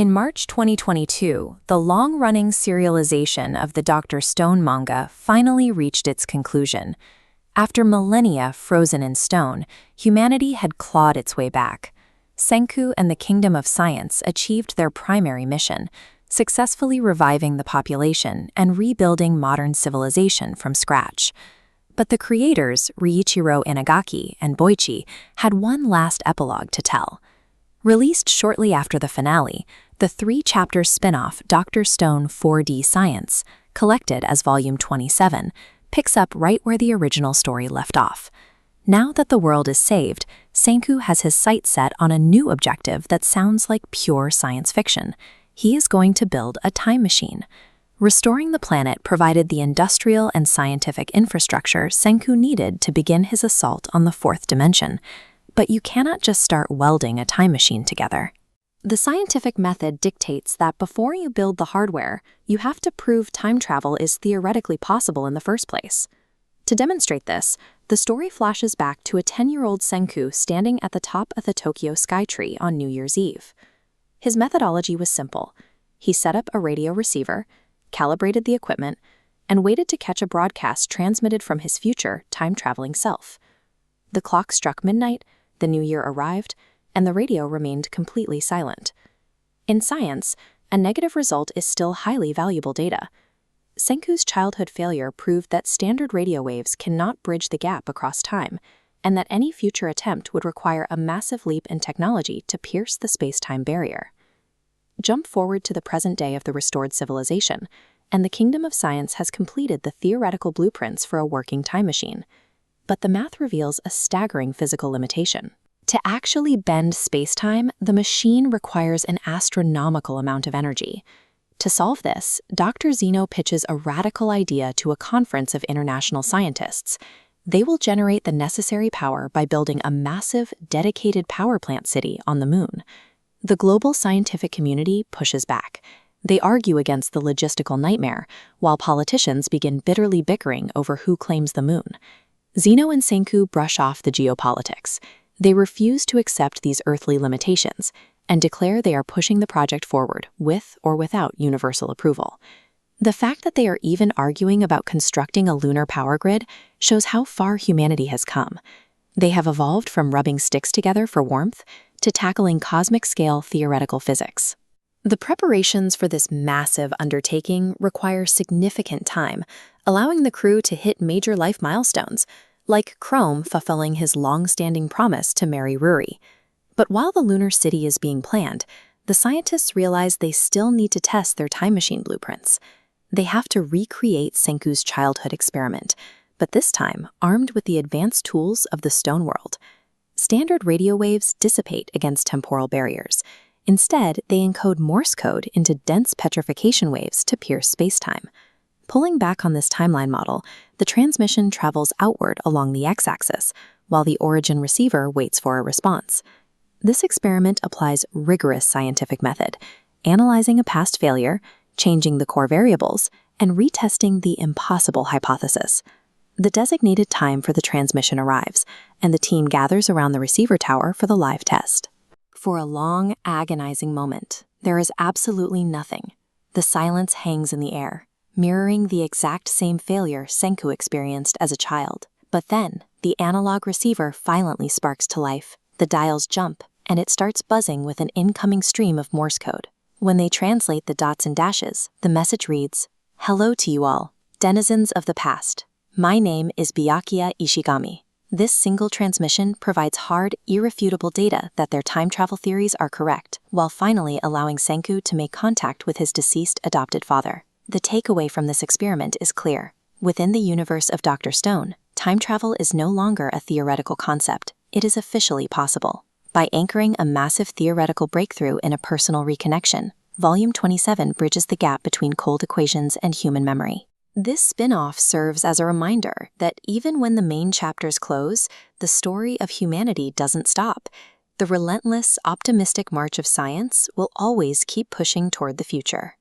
In March 2022, the long-running serialization of the Dr. Stone manga finally reached its conclusion. After millennia frozen in stone, humanity had clawed its way back. Senku and the Kingdom of Science achieved their primary mission, successfully reviving the population and rebuilding modern civilization from scratch. But the creators, Riichiro Inagaki and Boichi, had one last epilogue to tell. Released shortly after the finale, the three-chapter spin-off Dr. Stone 4D Science, collected as Volume 27, picks up right where the original story left off. Now that the world is saved, Senku has his sights set on a new objective that sounds like pure science fiction. He is going to build a time machine. Restoring the planet provided the industrial and scientific infrastructure Senku needed to begin his assault on the fourth dimension. But you cannot just start welding a time machine together. The scientific method dictates that before you build the hardware, you have to prove time travel is theoretically possible in the first place. To demonstrate this, the story flashes back to a 10-year-old Senku standing at the top of the Tokyo Skytree on New Year's Eve. His methodology was simple. He set up a radio receiver, calibrated the equipment, and waited to catch a broadcast transmitted from his future time-traveling self. The clock struck midnight, the new year arrived, and the radio remained completely silent. In science, a negative result is still highly valuable data. Senku's childhood failure proved that standard radio waves cannot bridge the gap across time, and that any future attempt would require a massive leap in technology to pierce the space-time barrier. Jump forward to the present day of the restored civilization, and the Kingdom of Science has completed the theoretical blueprints for a working time machine. But the math reveals a staggering physical limitation. To actually bend space-time, the machine requires an astronomical amount of energy. To solve this, Dr. Zeno pitches a radical idea to a conference of international scientists. They will generate the necessary power by building a massive, dedicated power plant city on the moon. The global scientific community pushes back. They argue against the logistical nightmare, while politicians begin bitterly bickering over who claims the moon. Zeno and Senku brush off the geopolitics. They refuse to accept these earthly limitations and declare they are pushing the project forward with or without universal approval. The fact that they are even arguing about constructing a lunar power grid shows how far humanity has come. They have evolved from rubbing sticks together for warmth to tackling cosmic-scale theoretical physics. The preparations for this massive undertaking require significant time, allowing the crew to hit major life milestones, like Chrome fulfilling his long-standing promise to marry Ruri. But while the lunar city is being planned, the scientists realize they still need to test their time machine blueprints. They have to recreate Senku's childhood experiment, but this time armed with the advanced tools of the stone world. Standard radio waves dissipate against temporal barriers. Instead, they encode Morse code into dense petrification waves to pierce spacetime. Pulling back on this timeline model, the transmission travels outward along the x-axis, while the origin receiver waits for a response. This experiment applies rigorous scientific method, analyzing a past failure, changing the core variables, and retesting the impossible hypothesis. The designated time for the transmission arrives, and the team gathers around the receiver tower for the live test. For a long, agonizing moment, there is absolutely nothing. The silence hangs in the air, mirroring the exact same failure Senku experienced as a child. But then, the analog receiver violently sparks to life. The dials jump, and it starts buzzing with an incoming stream of Morse code. When they translate the dots and dashes, the message reads, "Hello to you all, denizens of the past. My name is Byakuya Ishigami." This single transmission provides hard, irrefutable data that their time travel theories are correct, while finally allowing Senku to make contact with his deceased adopted father. The takeaway from this experiment is clear. Within the universe of Dr. Stone, time travel is no longer a theoretical concept. It is officially possible. By anchoring a massive theoretical breakthrough in a personal reconnection, Volume 27 bridges the gap between cold equations and human memory. This spin-off serves as a reminder that even when the main chapters close, the story of humanity doesn't stop. The relentless, optimistic march of science will always keep pushing toward the future.